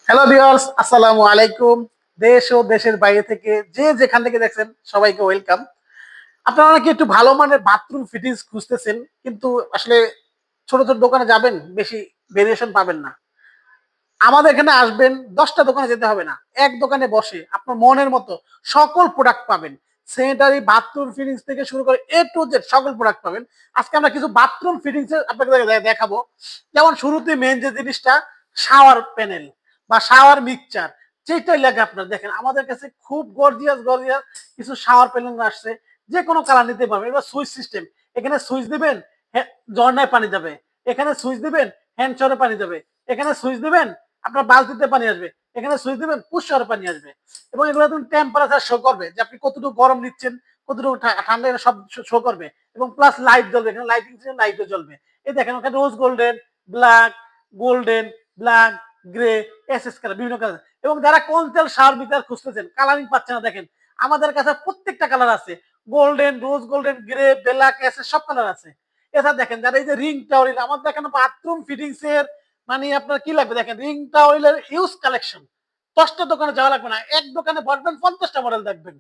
Hello viewers, আসসালামু আলাইকুম। দেশ ও দেশের বাইরে থেকে যে যেখান থেকে দেখছেন সবাইকে ওয়েলকাম। আপনারা নাকি একটু ভালো মানের বাথরুম ফিটিংস খুঁজতেছেন, কিন্তু আসলে ছোট ছোট দোকানে যাবেন, বেশি ভেরিয়েশন পাবেন না। আমাদের এখানে আসবেন, 10টা দোকানে যেতে হবে না, এক দোকানে বসে আপনার মনের মতো সকল প্রোডাক্ট পাবেন। স্যানিটারি, বাথরুম ফিটিংস থেকে শুরু করে এ টু জেড সকল প্রোডাক্ট পাবেন। আজকে আমরা কিছু বাথরুম ফিটিংস আপনাকে দেখাবো। যেমন শুরুতে মেন যে জিনিসটা, শাওয়ার প্যানেল বা শাওয়ার মিক্সচার, যেটাই লাগে আপনার দেখেন আমাদের কাছে খুব গর্জিয়াস গর্জিয়াস কিছু শাওয়ার প্যানেল আসছে। যে কোনো কালার নিতে পারবেন। এবার সুইচ সিস্টেম, এখানে সুইচ দিবেন, ঝর্ণায় পানি যাবে। এখানে সুইচ দিবেন, হ্যান্ড শাওয়ারে পানি যাবে। এখানে সুইচ দিবেন, আপনার বালতিতে পানি আসবে। এখানে সুইচ দিবেন, পুষ্করে পানি আসবে। এবং এগুলো তুমি টেম্পারেচার শো করবে যে আপনি কতটুকু গরম নিচ্ছেন, কতটুকু ঠান্ডা, সব শো করবে। এবং প্লাস লাইট জ্বলবে, এখানে লাইটিং লাইটও জ্বলবে। এই দেখেন ওখানে রোজ golden, black, golden, black, grey, SS colour, বিভিন্ন কালার। এবং যারা কনসেল শাওয়ার মিটার খুঁজতেছেন, কালারিং পাচ্ছে না, দেখেন আমাদের কাছে প্রত্যেকটা কালার আছে। গোল্ডেন, রোজ গোল্ডেন, গ্রে, ব্ল্যাক, এসএস সব কালার আছে। এছাড়া দেখেন যারা এই যে রিং টাওয়ার, আমাদের এখানে বাথরুম ফিটিংস এর মানে আপনার কি লাগবে দেখেন, রিং টাওয়েলের হিউজ কালেকশন। 10টা দোকানে যাওয়া লাগবে না, এক দোকানে বসবেন 50টা মডেল দেখবেন।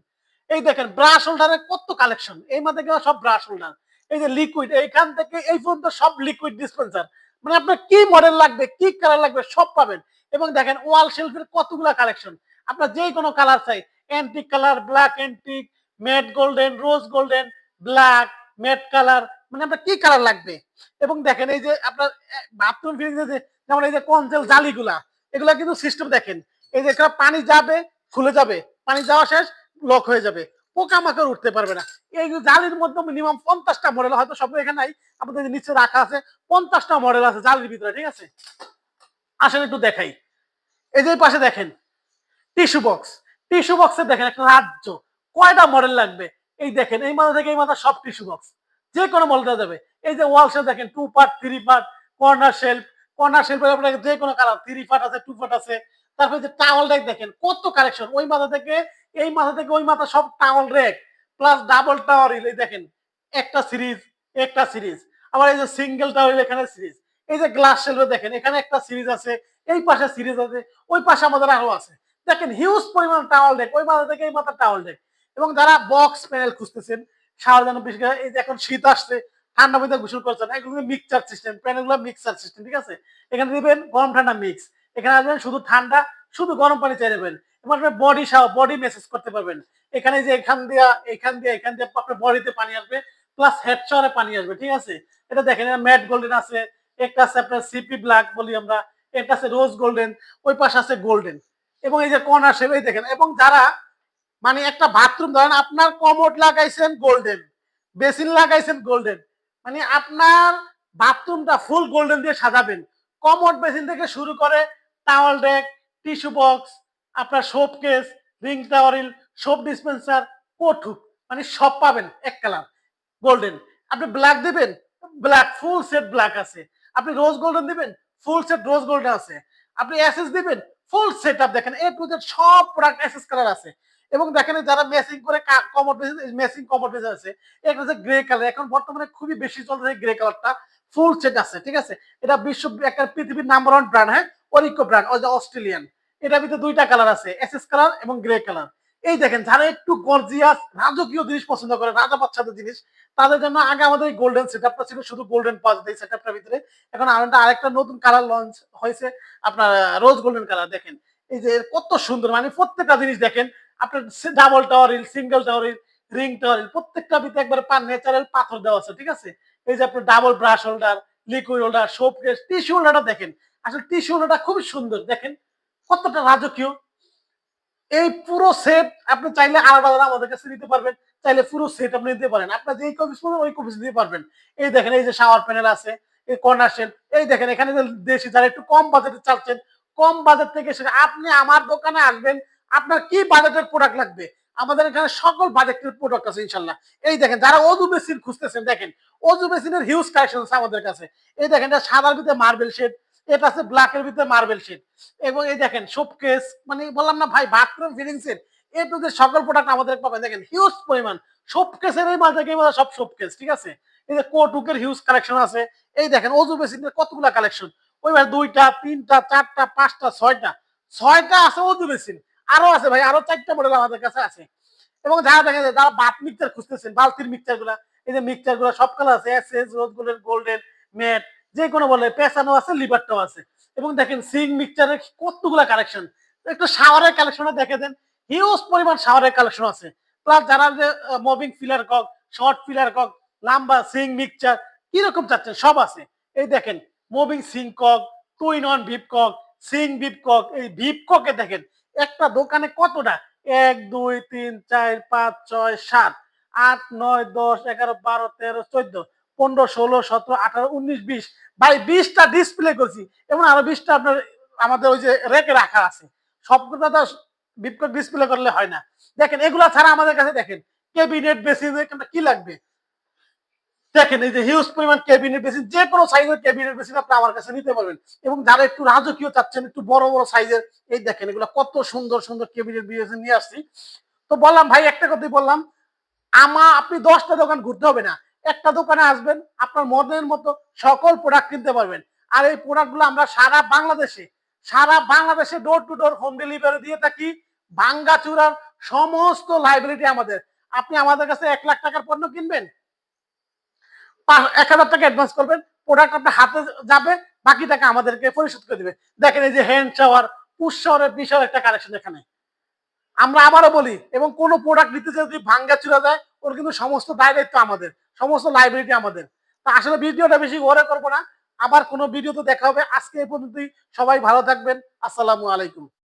এই দেখেন ব্রাশ হোল্ডারের কত কালেকশন, এই মধ্যে গেলে সব ব্রাশ হোল্ডার। এই যে লিকুইড, এইখান থেকে এই পর্যন্ত সব লিকুইড ডিসপেন্সার। মানে আপনার কি মডেল লাগবে, কি কালার লাগবে সব পাবেন। এবং দেখেন ওয়াল শেলফের কতগুলা কালেকশন, আপনার যে কোনো কালার চাই, antique colour, black antique, mat golden, রোজ গোল্ডেন, ব্ল্যাক, ম্যাট কালার, মানে আপনার কি কালার লাগবে। এবং দেখেন এই যে আপনার বাথরুম ফিটিংস, যেমন এই যে কনসেল জালিগুলা, এগুলা কিন্তু সিস্টেম দেখেন। এই যে এখানে পানি যাবে, খুলে যাবে, পানি যাওয়া শেষ, লক হয়ে যাবে, পোকামাকড় উঠতে পারবে না। এই জালির মধ্যে মিনিমাম 50টা মডেল, হয়তো সব এখানে নাই, আপনাদের নিচে রাখা আছে। 50টা মডেল আছে জালির ভিতরে, ঠিক আছে। আসলে একটু দেখাই, এই যে পাশে দেখেন টিস্যু বক্স। টিস্যু বক্সে দেখেন একটা রাজ্য, কয়টা মডেল লাগবে। এই দেখেন এই মাথা থেকে এই মাথা সব টিস্যু বক্স, যে কোনো মডেল দেওয়া যাবে। এই যে ওয়াল শেলফ দেখেন, 2 part, 3 part, corner shelf. Corner শেলফের আপনার যে কোনো কালার, 3 পার্ট আছে, 2 পার্ট আছে। তারপরে যে টাওয়াল র্যাক দেখেন কত কালেকশন, ওই মাথা থেকে এই মাথা থেকে ওই মাথা সব towel rack, plus double tower. এই দেখেন একটা সিরিজ, একটা সিরিজ। আবার এই যে সিঙ্গেল টাওয়ার, এখানে সিরিজ। এই যে গ্লাস শেলফে দেখেন এখানে একটা সিরিজ আছে, এই পাশে সিরিজ আছে, ওই পাশে আমাদের আরো আছে। দেখেন হিউজ পরিমাণ টাওয়াল ডেক, ওই মাথা থেকে এই মাথা টাওয়াল ডেক। এবং যারা বক্স প্যানেল খুঁজতেছেন শাওয়ার জন্য, বিশেষ করে এই যে এখন শীত আসছে, ঠান্ডা মধ্যে গোসল করছেন, এগুলো মিক্সচার সিস্টেম, প্যানেলগুলো মিক্সচার সিস্টেম, ঠিক আছে। এখানে দিবেন গরম ঠান্ডা মিক্স, এখানে আসবেন শুধু ঠান্ডা, শুধু গরম পানি চাই নেবেন। এবার আপনি বডি শাওয়ার, বডি মেসেজ করতে পারবেন। এখানে যে এখান দিয়া এখান দিয়ে এখান দিয়ে আপনার বডিতে পানি আসবে, প্লাস হেড শাওয়ারে পানি আসবে, ঠিক আছে। এটা দেখেন ম্যাট গোল্ডেন আছে, একটা আছে আপনার সিপি ব্ল্যাক বলি আমরা, একটা আছে রোজ গোল্ডেন, ওই পাশে আছে গোল্ডেন। এবং এই যে কর্নার শেপ, এই দেখেন। এবং যারা মানে একটা বাথরুম ধরেন আপনার কমোড লাগাইছেন গোল্ডেন, বেসিন লাগাইছেন গোল্ডেন, মানে আপনার বাথরুমটা ফুল গোল্ডেন দিয়ে সাজাবেন। কমোড বেসিন থেকে শুরু করে টাওয়াল র্যাক, টিস্যু বক্স, আপনার soap case, ring towel rail, soap dispenser, কোটুক, মানে সব পাবেন এক কালার গোল্ডেন। আপনি ব্ল্যাক দিবেন, ব্ল্যাক ফুল সেট ব্ল্যাক আছে। আপনি রোজ গোল্ডেন দিবেন, ফুল সেট রোজ গোল্ডেন আছে। আপনি এসএস দিবেন, ফুল সেট আপ। দেখেন এ টু জেড সব প্রোডাক্ট এসএস কালার আছে। এবং দেখেন যারা ম্যাচিং করে commode basin, matching commode basin আছে। এটা হচ্ছে গ্রে কালার, এখন বর্তমানে খুবই বেশি চলতেছে গ্রে কালারটা, ফুল সেট আছে, ঠিক আছে। এটা বিশ্ব একটা পৃথিবীর নাম্বার 1 ব্র্যান্ড, হ্যাঁ, ওরিকো ব্র্যান্ড, অস্ট্রেলিয়ান। এটার ভিতরে 2টা কালার আছে, এসএস কালার এবং গ্রে কালার। এই দেখেন যারা একটু গর্জিয়াস রাজকীয় জিনিস পছন্দ করে, রাজা বাচ্চাদের জিনিস, তাদের জন্য আগে আমাদের এই গোল্ডেন সেটআপটা ছিল, শুধু গোল্ডেন পাওয়া যেত এই সেটআপটার ভিতরে। এখন আরেকটা নতুন কালার লঞ্চ হয়েছে, আপনার রোজ গোল্ডেন কালার। দেখেন এই যে কত সুন্দর, মানে প্রত্যেকটা জিনিস দেখেন আপনার ডাবল টাওয়ারিল, সিঙ্গেল টাওয়ারিল, রিং টাওয়ারিল, প্রত্যেকটা ভিতরে একবার ন্যাচারাল পাথর দেওয়া আছে, ঠিক আছে। এই যে আপনার double brush holder, liquid holder, soap case, tissue হোল্ডারটা দেখেন। আসলে টিস্যু হোল্ডারটা খুবই সুন্দর, দেখেন কতটা রাজকীয়। এই পুরো সেট আপনি চাইলে আলাদা আলাদা আমাদের কাছে নিতে পারবেন, চাইলে পুরো সেট আপনি নিতে পারেন, আপনার যেই কপিস পড়বেন ওই কপিস নিতে পারবেন। এই দেখেন এই যে শাওয়ার প্যানেল আছে, এই কর্নার শেল। এই দেখেন এখানে যে দেশি, যারা একটু কম বাজেটে চাচ্ছেন, কম বাজেট থেকে সেটা আপনি আমার দোকানে আসবেন, আপনার কি বাজেটের প্রোডাক্ট লাগবে, আমাদের এখানে সকল বাজেটের প্রোডাক্ট আছে ইনশাল্লাহ। এই দেখেন যারা অজু বেসিন খুঁজতেছেন, দেখেন অজু বেসিনের হিউজ কালেকশন আছে আমাদের কাছে। এই দেখেন এটা সাদার ভিতরে মার্বেল শেড, এটা আছে ব্ল্যাকের ভিতরে মার্বেল শেড। এবং এই দেখেন শোকেস, মানে বললাম না ভাই, বাথরুম ফিটিংস এর এ টু জেড সকল প্রোডাক্ট আমাদের পাবেন। দেখেন হিউজ পরিমাণ শোকেসের এই মাল থেকে এই মাল সব শোকেস, ঠিক আছে। এই যে কোটুকের হিউজ কালেকশন আছে। এই দেখেন অজু বেসিনের কতগুলা কালেকশন, ওইবার 2টা, 3টা, 4টা, 5টা, 6টা ছয়টা আছে অজু বেসিন, আরো আছে ভাই, আরো 4টা মডেল আমাদের কাছে আছে। এবং যারা দেখেন যারা বাথ মিক্সচার খুঁজতেছেন, বালতির মিক্সচার গুলা, এই যে মিক্সচার গুলা সব কালার আছে, SS, rose golden, golden, matte, যে কোনো বলে, পেছানো আছে, লিভারটাও আছে। এবং দেখেন সিং মিক্সচারের কতগুলা কালেকশন, একটু শাওয়ারের কালেকশনটা দেখে দেন, হিউজ পরিমাণ শাওয়ারের কালেকশন আছে। প্লাস যারা যে moving filler cock, short filler cock, লাম্বা সিং মিক্সচার কিরকম চাচ্ছেন সব আছে। এই দেখেন মুভিং সিং cock, two in one whip cock, সিং ভিপ কক, এই ভিপ ককে দেখেন একটা দোকানে কতটা, 1 2 3 4 5 6 7 8 9 10 11 12 13 14 16 17 18 19 20, ভাই 20টা ডিসপ্লে করছি, এবং আরো 20টা আপনার আমাদের ওই যে রেকে রাখা আছে। সবগুলো তো বিটকক ডিসপ্লে করলে হয় না। দেখেন এগুলা ছাড়া আমাদের কাছে দেখেন ক্যাবিনেট বেসিন কি লাগবে, দেখেন এই যে হিউজ পরিমাণ ক্যাবিনেট বেসিন, যে কোনো সাইজের ক্যাবিনেট বেসিন আপনি আমার কাছে নিতে পারবেন। এবং যারা একটু রাজকীয় চাচ্ছেন, একটু বড় বড় সাইজের, এই দেখেন এগুলো কত সুন্দর সুন্দর ক্যাবিনেট বেসিন নিয়ে আসছি। তো বললাম ভাই, একটা কথাই বললাম, আপনি 10টা দোকান ঘুরতে হবে না, একটা দোকানে আসবেন, আপনার মনের মতো সকল প্রোডাক্ট কিনতে পারবেন। আর এই প্রোডাক্টগুলো আমরা সারা বাংলাদেশে door to door home delivery দিয়ে থাকি। ভাঙ্গাচুরার সমস্ত লাইব্রেরিটি আমাদের। আপনি আমাদের কাছে 1 লাখ টাকার পণ্য কিনবেন, 1,000 টাকা অ্যাডভান্স করবেন, প্রোডাক্ট আপনার হাতে যাবে, বাকি টাকা আমাদেরকে পরিশোধ করে দিবে। দেখেন এই যে হ্যান্ড শাওয়ার, পুশ শাওয়ারের বিশাল একটা কালেকশন এখানে। আমরা আবারও বলি, এবং কোন প্রোডাক্ট নিতে যদি ভাঙ্গা চুরা যায়, ওর কিন্তু সমস্ত দায় দায়িত্ব আমাদের, সমস্ত লাইব্রেরিটি আমাদের। তা আসলে ভিডিওটা বেশি ঘরে করবো না, আবার কোনো ভিডিওতে দেখা হবে। আজকে এই পর্যন্তই, সবাই ভালো থাকবেন। আসসালামু আলাইকুম।